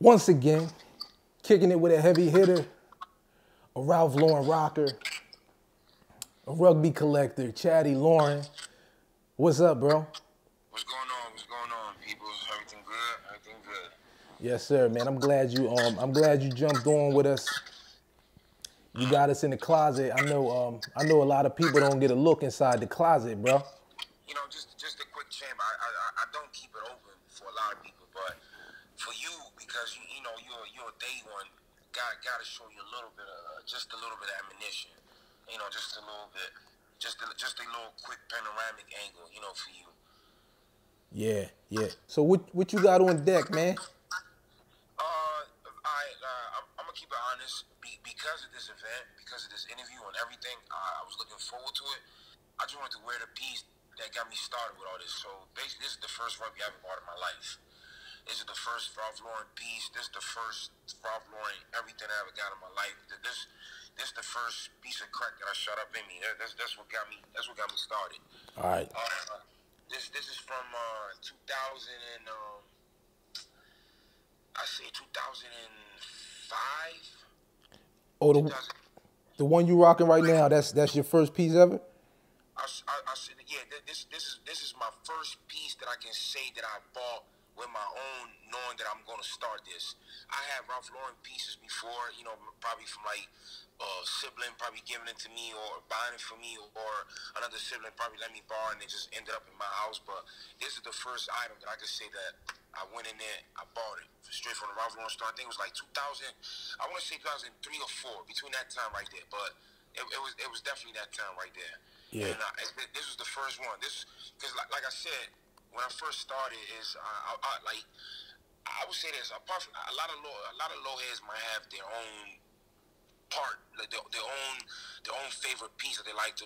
Once again, kicking it with a heavy hitter, a Ralph Lauren rocker, a rugby collector, Chaddie Lauren. What's up, bro? What's going on? What's going on, people? Everything good? Everything good. Yes, sir, man. I'm glad you jumped on with us. You got us in the closet. I know a lot of people don't get a look inside the closet, bro. You know, just a quick chamber. I don't keep it open for a lot of people, but for you, because you know you're a day one, gotta show you a little bit of just a little bit of ammunition. You know, just a little bit, just a little quick panoramic angle. You know, for you. Yeah, yeah. So what you got on deck, man? I'm gonna keep it honest. Because of this event, because of this interview and everything, I was looking forward to it. I just wanted to wear the piece that got me started with all this. So basically, this is the first rugby I ever bought in my life. This is the first Ralph Lauren piece. This is the first Ralph Lauren everything I ever got in my life. This is the first piece of crack that I shot up in me. That's what got me. That's what got me started. All right. This is from 2000 and I say 2005. Oh, the one you rocking right now. That's your first piece ever. I said, yeah. This is my first piece that I can say that I bought with my own, knowing that I'm going to start this. I had Ralph Lauren pieces before, you know, probably from like sibling probably giving it to me or buying it for me, or another sibling probably let me borrow and it just ended up in my house. But this is the first item that I can say that I went in there, I bought it straight from the Ralph Lauren store. I think it was like 2000. I want to say 2003 or 4, between that time right there. But it was definitely that time right there. Yeah. And this was the first one. This because like I said, when I first started, I would say this. Apart from a lot of low heads might have their own part, like their own favorite piece that they like to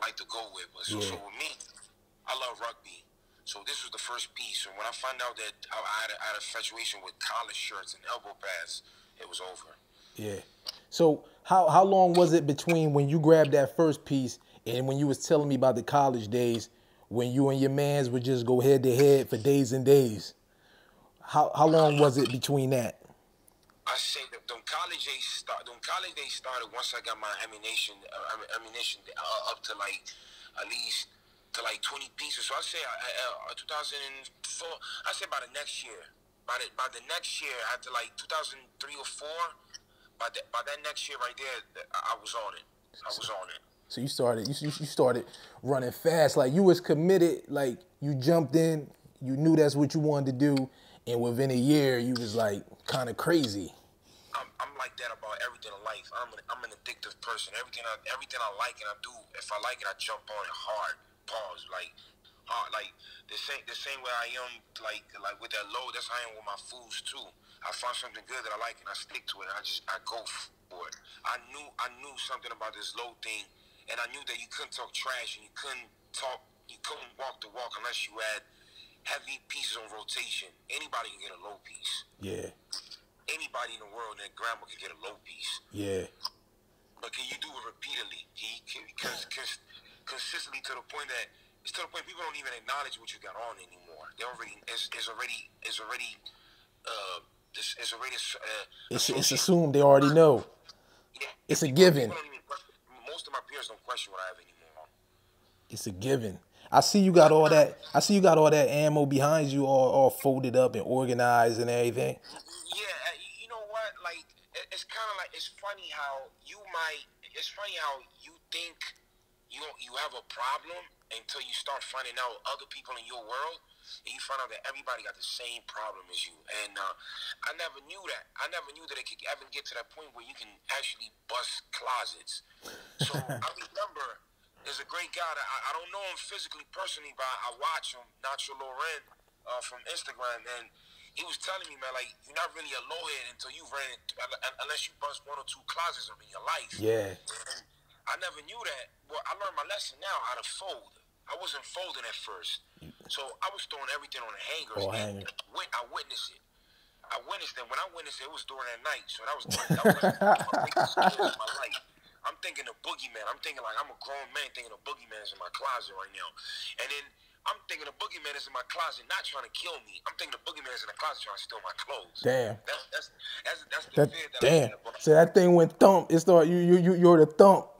like to go with. But so with me, I love rugby. So this was the first piece. And when I found out that I had a infatuation with collar shirts and elbow pads, it was over. Yeah. So how long was it between when you grabbed that first piece and when you was telling me about the college days when you and your mans would just go head to head for days and days? How long was it between that? I say that them college days started once I got my ammunition up to like at least to like 20 pieces. So I say 2004. I say by the next year. By the next year, after like 2003 or 4, by that next year right there, I was on it. I was on it. So you started running fast, like you was committed, like you jumped in, you knew that's what you wanted to do, and within a year you was like kind of crazy. I'm like that about everything in life. I'm an addictive person. Everything I like and I do, if I like it, I jump on it hard. Pause, like the same way I am like with that low. That's how I am with my foods too. I find something good that I like and I stick to it. And I go for it. I knew something about this low thing, and I knew that you couldn't talk trash and you couldn't walk the walk unless you had heavy pieces on rotation. Anybody can get a low piece. Yeah. Anybody in the world and their grandma can get a low piece. Yeah. But can you do it repeatedly? Consistently to the point that people don't even acknowledge what you got on anymore. They already it's assumed they already know. Yeah, it's a given. Most of my peers don't question what I have anymore. It's a given. I see you got all that. I see you got all that ammo behind you, all folded up and organized and everything. Yeah, you know what? Like it's kind of like it's funny how you think you have a problem until you start finding out other people in your world, and you find out that everybody got the same problem as you. And I never knew that. I never knew that it could ever get to that point where you can actually bust closets. So I remember there's a great guy that I don't know him physically, personally, but I watch him, Chaddie Lauren, from Instagram, and he was telling me, man, like, you're not really a low head until you ran, unless you bust 1 or 2 closets up in your life. Yeah. And I never knew that. Well, I learned my lesson now how to fold. I wasn't folding at first. So I was throwing everything on the hangers. I witnessed it. I witnessed it. When I witnessed it, it was during that night. So that was my biggest skill in my life. I'm thinking of boogeyman. I'm thinking like I'm a grown man thinking of boogeymans in my closet right now. And then I'm thinking the boogeyman is in my closet, not trying to kill me. I'm thinking the boogeyman is in the closet trying to steal my clothes. Damn. That's the fear that I damn. had about. So that thing went thump. It started. You heard a thump.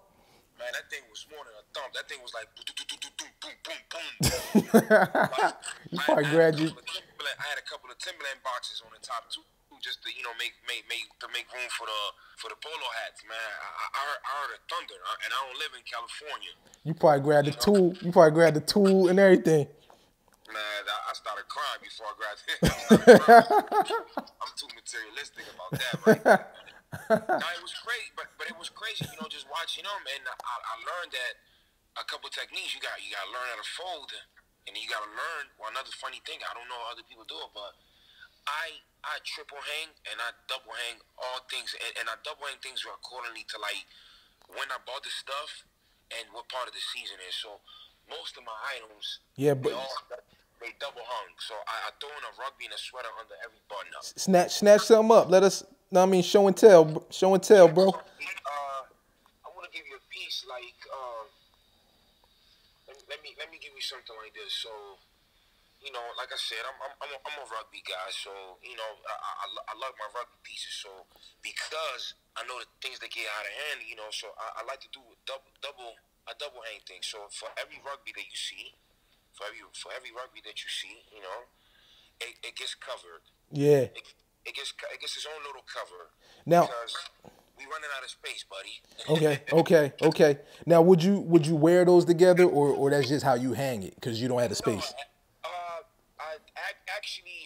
Man, that thing was more than a thump. That thing was like boom, boom, boom, boom. Like, You probably graduated. I had a couple of Timberland boxes on the top too, just to make room for the polo hats. Man, I heard a thunder, and I don't live in California. You probably grabbed the tool. You probably grabbed the tool and everything. Man, I started crying before I grabbed it. I'm too materialistic about that, right? No, it was great, but it was crazy, just watching them, and I learned that a couple of techniques. You got to learn how to fold, and you got to learn. Well, another funny thing, I don't know how other people do it, but I triple hang and I double hang all things, and I double hang things accordingly to like when I bought the stuff and what part of the season is. So most of my items, they double hung. So I throw in a rugby and a sweater under every button up. Snatch something up. Let us. I mean, show and tell, bro. I want to give you a piece like. Let me give you something like this. So, like I said, I'm a rugby guy. So, I love my rugby pieces. So, because I know the things that get out of hand, so I like to do a double hang thing. So, for every rugby that you see, for every rugby that you see, it gets covered. Yeah. It gets its own little cover. Now. Because we running out of space, buddy. Okay. Now, would you wear those together, or that's just how you hang it because you don't have the space?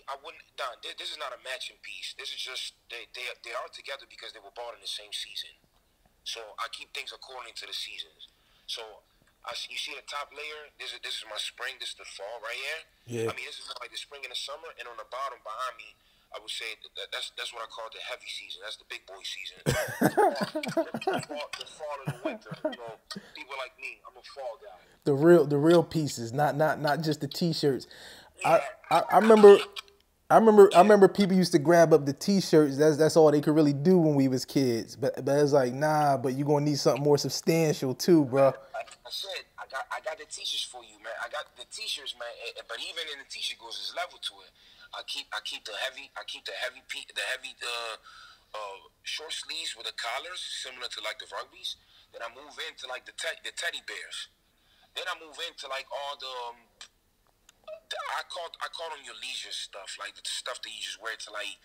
I wouldn't. No, this is not a matching piece. This is just they are together because they were bought in the same season. So I keep things according to the seasons. So you see the top layer. This is my spring. This is the fall right here. Yeah. I mean, this is like the spring and the summer, and on the bottom behind me, I would say that's what I call the heavy season. That's the big boy season. the fall and the winter. People like me, I'm a fall guy. The real pieces, not just the T-shirts. Yeah. I remember people used to grab up the T-shirts. That's all they could really do when we was kids. But it's like, nah. But you gonna need something more substantial too, bro. Like I said, I got the T-shirts for you, man. I got the T-shirts, man. But even in the T-shirt goes this level to it. I keep the heavy short sleeves with the collars, similar to like the rugbies. Then I move into like the teddy bears. Then I move into like all the I call them your leisure stuff, like the stuff that you just wear to like.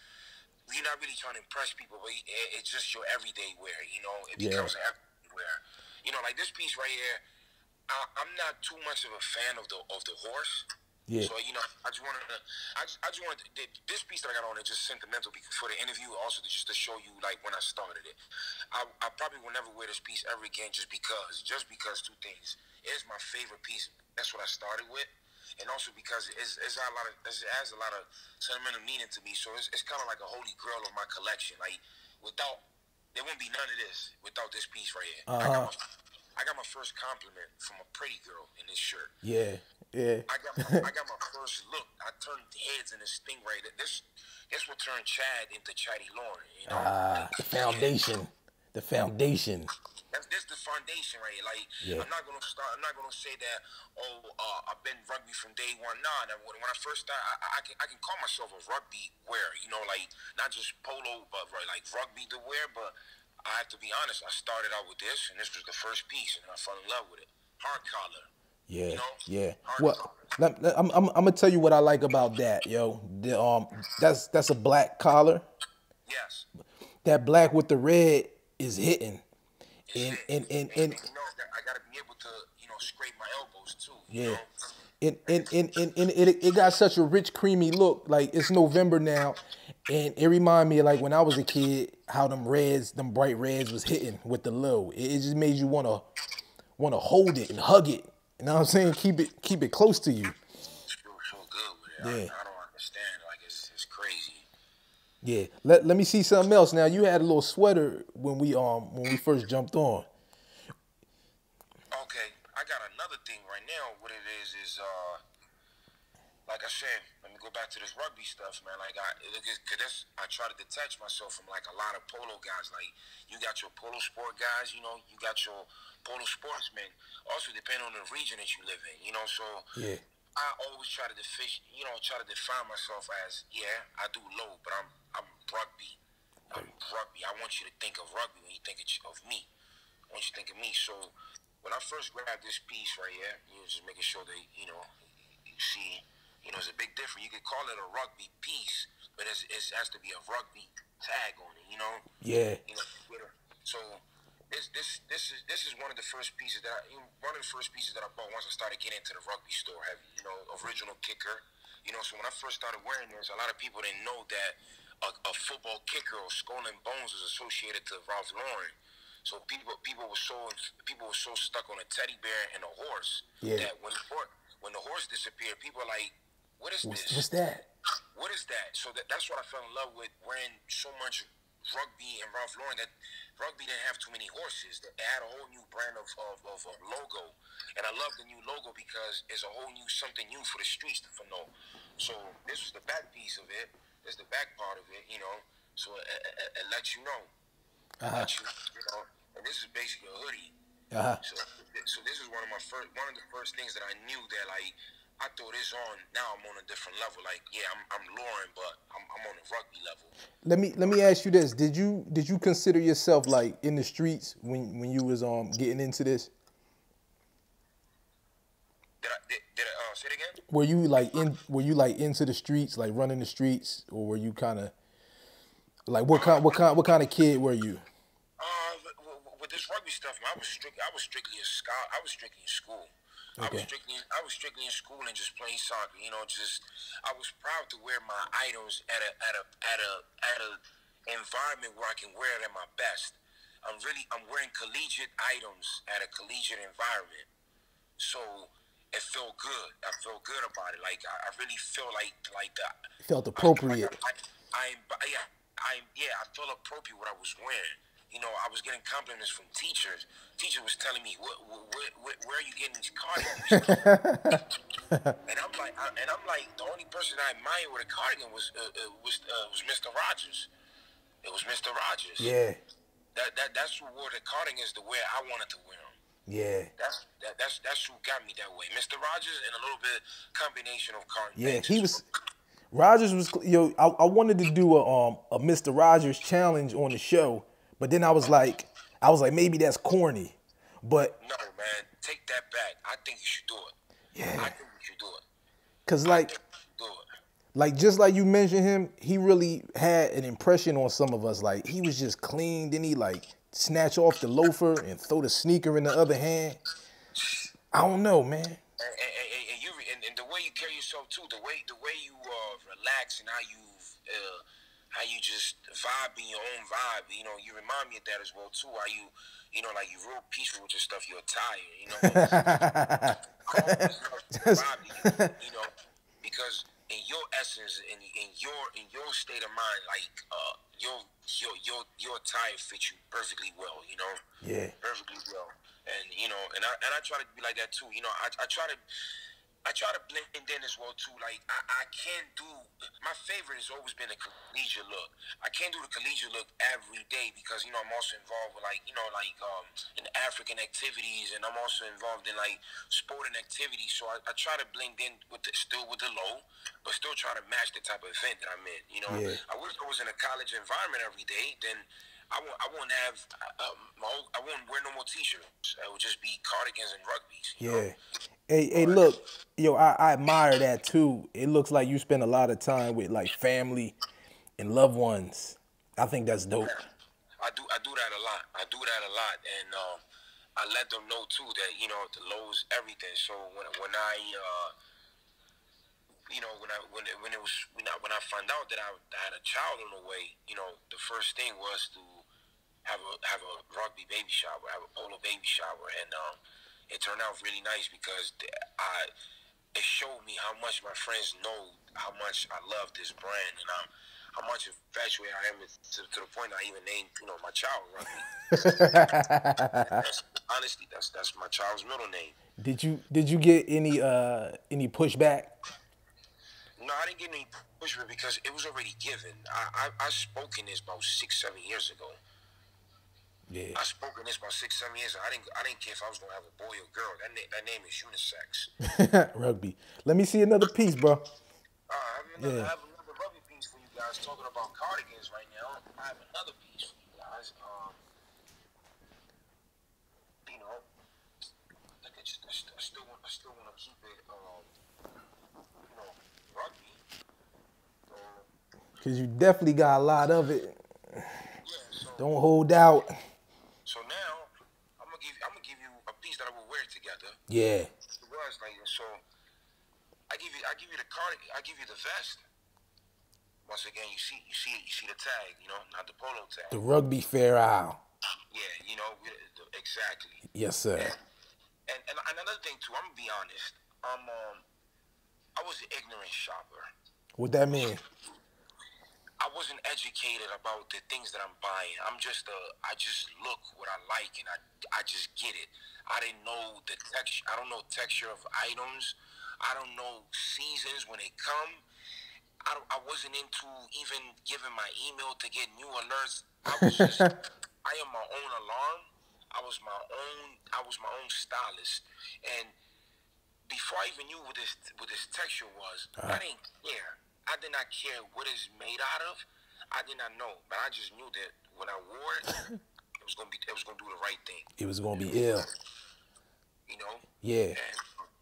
You're not really trying to impress people, but it's just your everyday wear. It becomes an everyday wear. Like this piece right here. I'm not too much of a fan of the horse. Yeah. So I just wanted this piece that I got on is just sentimental for the interview, also just to show you like when I started it. I probably will never wear this piece ever again, just because two things. It's my favorite piece. That's what I started with, and also because it has a lot of sentimental meaning to me. So it's kind of like a holy grail of my collection. Like there wouldn't be none of this without this piece right here. I got my first compliment from a pretty girl in this shirt. Yeah. I got my first look. I turned heads in this stingray. This what turned Chad into Chaddie Lauren. The foundation. The foundation. That's the foundation, right? Like I'm not gonna say that. I've been rugby from day one. Nah. When I first started, I can call myself a rugby wearer. Like not just polo, but like rugby to wear. But I have to be honest. I started out with this, and this was the first piece, and I fell in love with it. Hard collar. Yeah, yeah. Well, I'm gonna tell you what I like about that, yo. That's a black collar. Yes. That black with the red is hitting. And I gotta be able to, scrape my elbows too. Yeah. It got such a rich, creamy look. Like it's November now, and it reminded me of like when I was a kid, how them bright reds was hitting with the low. It just made you wanna hold it and hug it. You know what I'm saying? Keep it close to you. It's so good with it. Yeah. I don't understand. Like it's crazy. Yeah. Let me see something else. Now you had a little sweater when we first jumped on. Okay, I got another thing right now. What it is like I said, let me go back to this rugby stuff, man. Like I try to detach myself from like a lot of polo guys. Like you got your polo sport guys, you got your polo sportsmen. Also depending on the region that you live in, So yeah. I always try to try to define myself as, yeah, I do low, but I'm rugby. I'm rugby. I want you to think of rugby when you think of me. I want you to think of me. So when I first grabbed this piece right here, just making sure that, you see, it's a big difference. You could call it a rugby piece, but it has to be a rugby tag on it, Yeah. So this is one of the first pieces that I bought once I started getting into the rugby store heavy. Original kicker. So when I first started wearing this, a lot of people didn't know that a football kicker or skull and bones was associated to Ralph Lauren. So people were so stuck on a teddy bear and a horse that when the horse disappeared, people are like, "What is this? What's that? What is that?" So that's what I fell in love with, wearing so much rugby and Ralph Lauren, that rugby didn't have too many horses. They had a whole new brand of logo, and I love the new logo because it's a whole new something new for the streets to know. So this was the back piece of it. This is the back part of it, So it lets you know. And this is basically a hoodie. So this is one of the first things that I knew that, like, I throw this on. Now I'm on a different level. Like, yeah, I'm Lauren, but I'm on a rugby level. Let me ask you this: Did you consider yourself like in the streets when you was getting into this? Did I say it again? Were you like into the streets, like running the streets, or were you kind of like what kind of kid were you? With this rugby stuff, man, I was strictly a scout. I was strictly in school. Okay. I was strictly in school and just playing soccer. I was proud to wear my items at a environment where I can wear it at my best. I'm wearing collegiate items at a collegiate environment. So it felt good. I felt good about it. Like, I really feel like that. Felt appropriate. I felt appropriate what I was wearing. I was getting compliments from teachers. Teacher was telling me, where are you getting these cardigans? and I'm like, the only person I admired with a cardigan was Mr. Rogers. It was Mr. Rogers. Yeah. That's who wore the cardigans the way I wanted to wear them. Yeah. That's who got me that way. Mr. Rogers and a little bit combination of cardigans. Yeah, he was. Rogers was I wanted to do a Mr. Rogers challenge on the show, but then I was like maybe that's corny. But no, man, take that back. I think you should do it. Yeah. I think you should do it. Cause like just like you mentioned him, he really had an impression on some of us. Like he was just clean, then he like snatch off the loafer and throw the sneaker in the other hand. I don't know, man. And the way you carry yourself too, the way you relax and how you just vibe in your own vibe. You remind me of that as well too. How you like you're real peaceful with your stuff. You're tired. Because in your essence, in your state of mind, like your attire fits you perfectly well. Yeah. Perfectly well. And I try to be like that too. I try to blend in as well too. Like I can't do. My favorite has always been a collegiate look. I can't do the collegiate look every day because I'm also involved with in African activities, and I'm also involved in like sporting activities. So I try to blend in still with the low, but still try to match the type of event that I'm in. Yeah. I wish I was in a college environment every day. Then I won't have I won't wear no more t-shirts. I would just be cardigans and rugbies. Yeah. Hey, look, I admire that too. It looks like you spend a lot of time with like family and loved ones. I think that's dope. I do that a lot. And I let them know too that the low's everything. So when I found out that I had a child on the way, the first thing was to have a rugby baby shower, have a polo baby shower, and it turned out really nice because it showed me how much my friends know how much I love this brand, and how much infatuated I am to the point I even named my child Rugby. Honestly, that's my child's middle name. Did you get any pushback? No, I didn't get any pushback because it was already given. I spoke in this about 6-7 years ago. Yeah. I spoke in this about 6-7 years. I didn't care if I was gonna have a boy or girl. That name is unisex. Rugby. Let me see another piece, bro. I have another rugby piece for you guys. Talking about cardigans right now, I have another piece for you guys. You know, I still want to keep it, rugby. Cause you definitely got a lot of it. Yeah, so Don't hold out. so now I'm gonna give you a piece that I will wear together. Yeah. It was like so. I give you the cardigan. I give you the vest. Once again, you see the tag. You know, not the polo tag. The Rugby Fair Isle. Yeah, exactly. Yes, sir. And another thing too, I'm gonna be honest. I was an ignorant shopper. What that mean? I wasn't educated about the things that I'm buying. I just look what I like and I just get it. I didn't know the texture. I don't know texture of items. I don't know seasons when they come. I wasn't into even giving my email to get new alerts. I am my own alarm. I was my own stylist. And before I even knew what this texture was, I didn't care. I did not care what it's made out of. I did not know, but I just knew that when I wore it, it was gonna do the right thing. It was gonna be ill. You know? Yeah.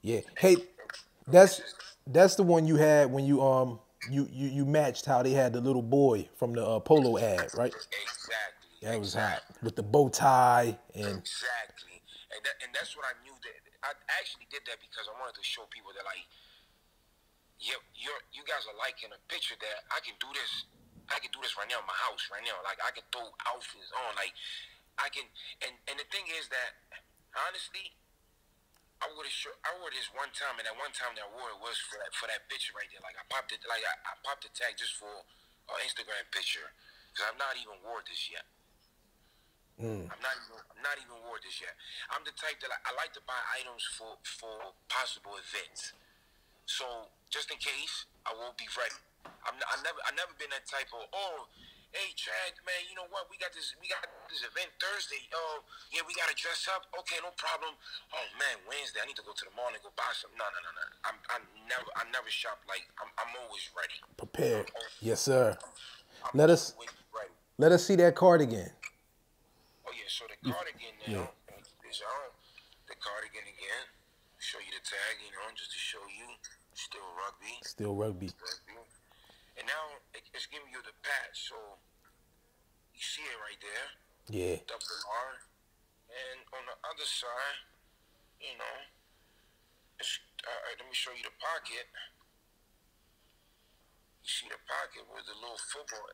Yeah. Hey, that's the one you had when you matched how they had the little boy from the polo ad, right? Exactly. That was hot with the bow tie and. Exactly. And that's what I knew that I actually did that because I wanted to show people that like. You guys are liking a picture that I can do this. I can do this right now in my house right now. Like I can throw outfits on. Like I can. And the thing is that honestly, I wore this one time, and that one time that I wore it was for that picture right there. Like I popped it. Like I popped the tag just for an Instagram picture because I've not even wore this yet. I'm not even wore this yet. I'm the type that I like to buy items for possible events. So just in case, I won't be ready. I never been that type of hey Chad, man, you know what? We got this event Thursday. Oh yeah, we gotta dress up. Okay, no problem. Oh man, Wednesday I need to go to the mall and go buy something. No. I never shop like I'm always ready. Prepared. Yes, sir. I'm Let us see that cardigan. Oh yeah, so the cardigan now is on. The cardigan again. Show you the tag, just to show you. Still rugby. Still rugby. And now it's giving you the patch, so you see it right there. Yeah. Double R. And on the other side, let me show you the pocket. You see the pocket with the little football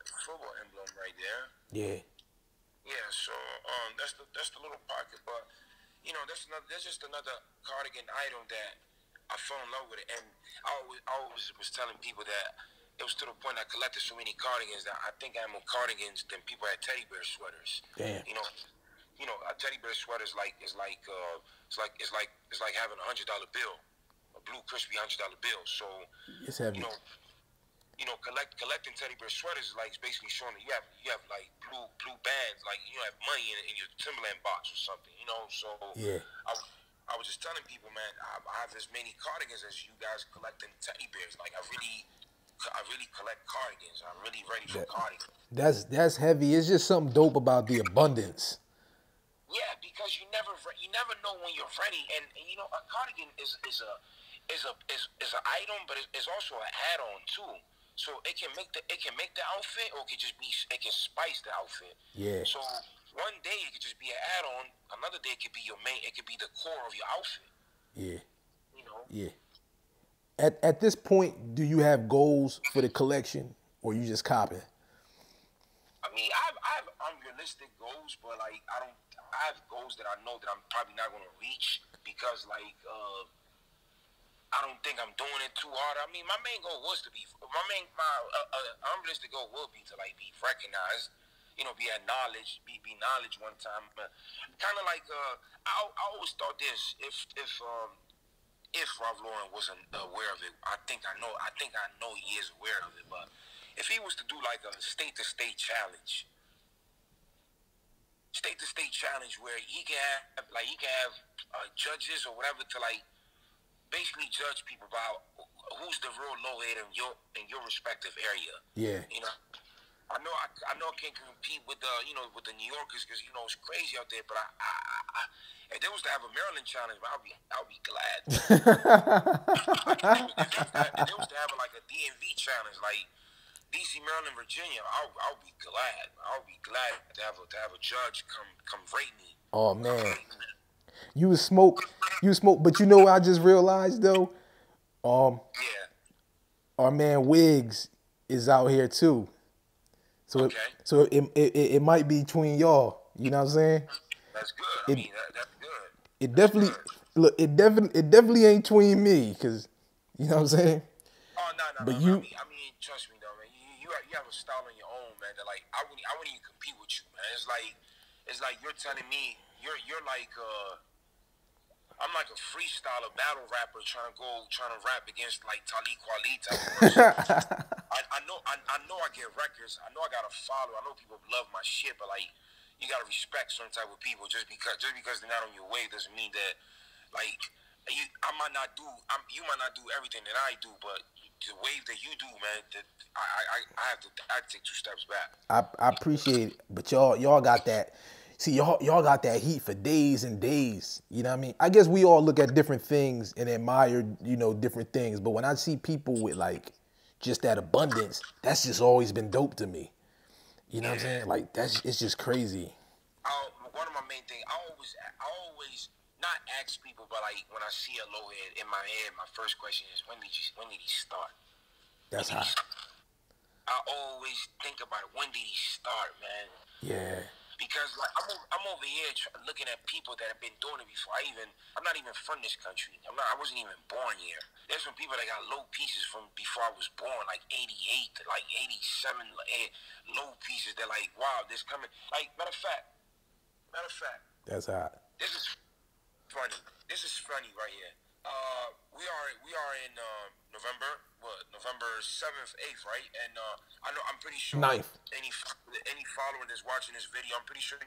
emblem right there. Yeah. Yeah, so that's the little pocket, but that's just another cardigan item that I fell in love with it, and I always was telling people that it was to the point I collected so many cardigans that I think I had more cardigans than people had teddy bear sweaters. Damn. A teddy bear sweater is like having $100 bill, a blue crispy $100 bill. So it's heavy. Collecting teddy bear sweaters is like basically showing that you have like blue bands, like you have money in your Timberland box or something, So yeah. I was just telling people, man, I have as many cardigans as you guys collecting teddy bears. Like I really collect cardigans. I'm really ready for cardigans. That's heavy. It's just something dope about the abundance. Yeah, because you never know when you're ready, and a cardigan is an item, but it's also an add-on too. So it can make the outfit, or it can spice the outfit. Yeah. So one day it could just be an add-on. Another day it could be your main. It could be the core of your outfit. Yeah. Yeah. At this point, do you have goals for the collection, or you just copying? I mean, I have unrealistic goals, but like I have goals that I know that I'm probably not gonna reach because I don't think I'm doing it too hard. I mean, my main goal was to be unrealistic goal will be to like be recognized, be acknowledged, be knowledge one time. But kind of like I always thought this: if Ralph Lauren wasn't aware of it, I think I know he is aware of it. But if he was to do like a state-to-state challenge, state to state challenge where he can have judges or whatever to like basically judge people about who's the real low head in your respective area. Yeah. You know, I know I can't compete with the with the New Yorkers because it's crazy out there. But if they was to have a Maryland challenge, I'll be glad. If they was to have like a DMV challenge, like DC, Maryland, Virginia, I'll be glad. I'll be glad to have a judge come rate me. Oh man, you was smoke, but you know what I just realized though? Yeah. Our man Wigs is out here too. So Okay. it might be between y'all. You know what I'm saying? That's good. I mean, that's good. It definitely look. It definitely ain't between me, cause you know what I'm saying. Oh no. But I mean, trust me though, man. You have a style on your own, man. That like I wouldn't even compete with you, man. It's like you're telling me you're like I'm like a freestyler battle rapper trying to rap against like Talib Kweli type of person. I know I get records. I know I got a follow. I know people love my shit, but like you gotta respect certain type of people. Just because they're not on your wave doesn't mean that like you might not do everything that I do, but the wave that you do, man, that I have to take 2 steps back. I appreciate it, but y'all got that. See, y'all got that heat for days and days. You know what I mean? I guess we all look at different things and admire, different things. But when I see people with like just that abundance, that's just always been dope to me. You know what I'm saying? Like it's just crazy. One of my main things, I always not ask people, but like when I see a low head in my head, my first question is when did he start? That's hot. I always think about it. When did he start, man? Yeah. Because like I'm over here looking at people that have been doing it before. I'm not even from this country. I wasn't even born here. There's some people that got low pieces from before I was born, like 88 to like 87, low pieces. They're like, wow, this coming. Like matter of fact. That's hot. This is funny. This is funny right here. We are in November. What? November 7th, 8th, right? And I'm pretty sure 9th. Any follower that's watching this video, I'm pretty sure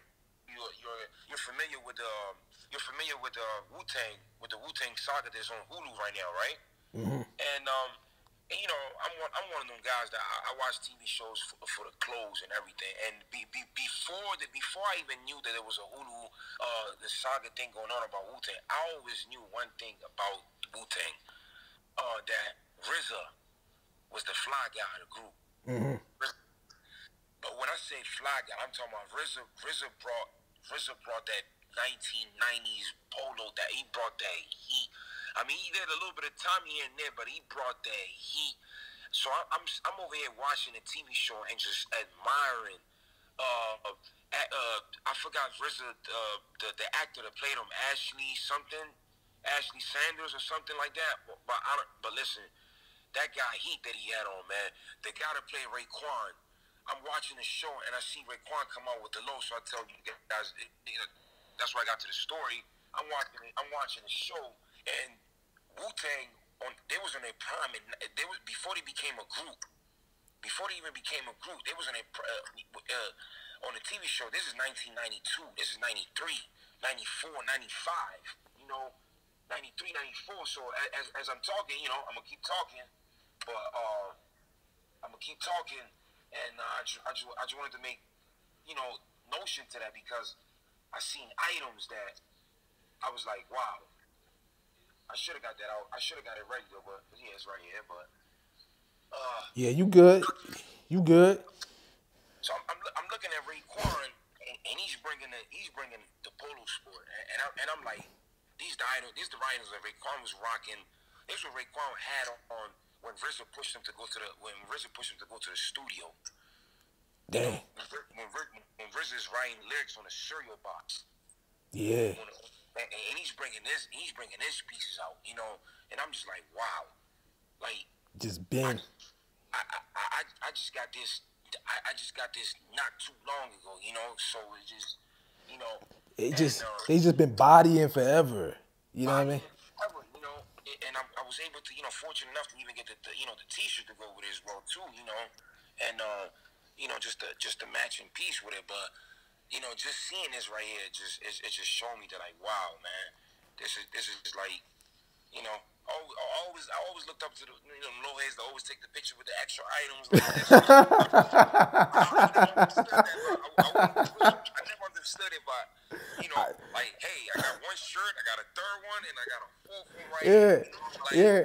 you're familiar with the Wu-Tang saga that's on Hulu right now, right? Mm-hmm. And I'm one of them guys that I watch TV shows for the clothes and everything. And before I even knew that there was a Hulu the saga thing going on about Wu-Tang, I always knew one thing about Wu-Tang, that RZA was the fly guy of the group. Mm-hmm. But when I say fly guy, I'm talking about RZA brought that 1990s Polo, that he brought that heat. I mean, he did a little bit of Tommy in there, but he brought that heat. So I'm over here watching the TV show and just admiring. I forgot RZA, the actor that played him, Ashley Sanders or something like that. But listen, that guy heat that he had on, man. The guy that played Rayquan. I'm watching the show and I see Rayquan come out with the low, so I tell you guys, that's where I got to the story. I'm watching the show, and Wu-Tang they was in their prime, and before they became a group. Before they even became a group, they was in on the TV show. This is 1992. This is 93, 94, 95. 93, 94. So as I'm talking, I'm gonna keep talking, but I'm gonna keep talking, and I just wanted to make notion to that because I seen items that I was like, wow. I should have got that out. I should have got it ready though, but yeah, it's right here. But yeah, you good. You good. So I'm looking at Rayquan, and he's bringing the polo sport, and I'm like, these the items that Rayquan was rocking. This is what Rayquan had on when RZA pushed him to go to the studio. Damn. When RZA's writing lyrics on a cereal box. Yeah. And he's bringing his pieces out, and I'm just like, wow, like just been. I just got this. I just got this not too long ago, so it just, they just been bodying forever. You know what I mean? Forever, and I was able to, fortunate enough to even get the T-shirt to go with it as well too, and just the matching piece with it, but. you know, just seeing this right here, it just showed me that like, wow, man, this is like, you know, I always looked up to the, you know, low heads that always take the picture with the extra items. Like that shit. I never understood that, bro. I never understood it, but you know, like, hey, I got one shirt, I got a third one, and I got a fourth one right here. You know, like, yeah.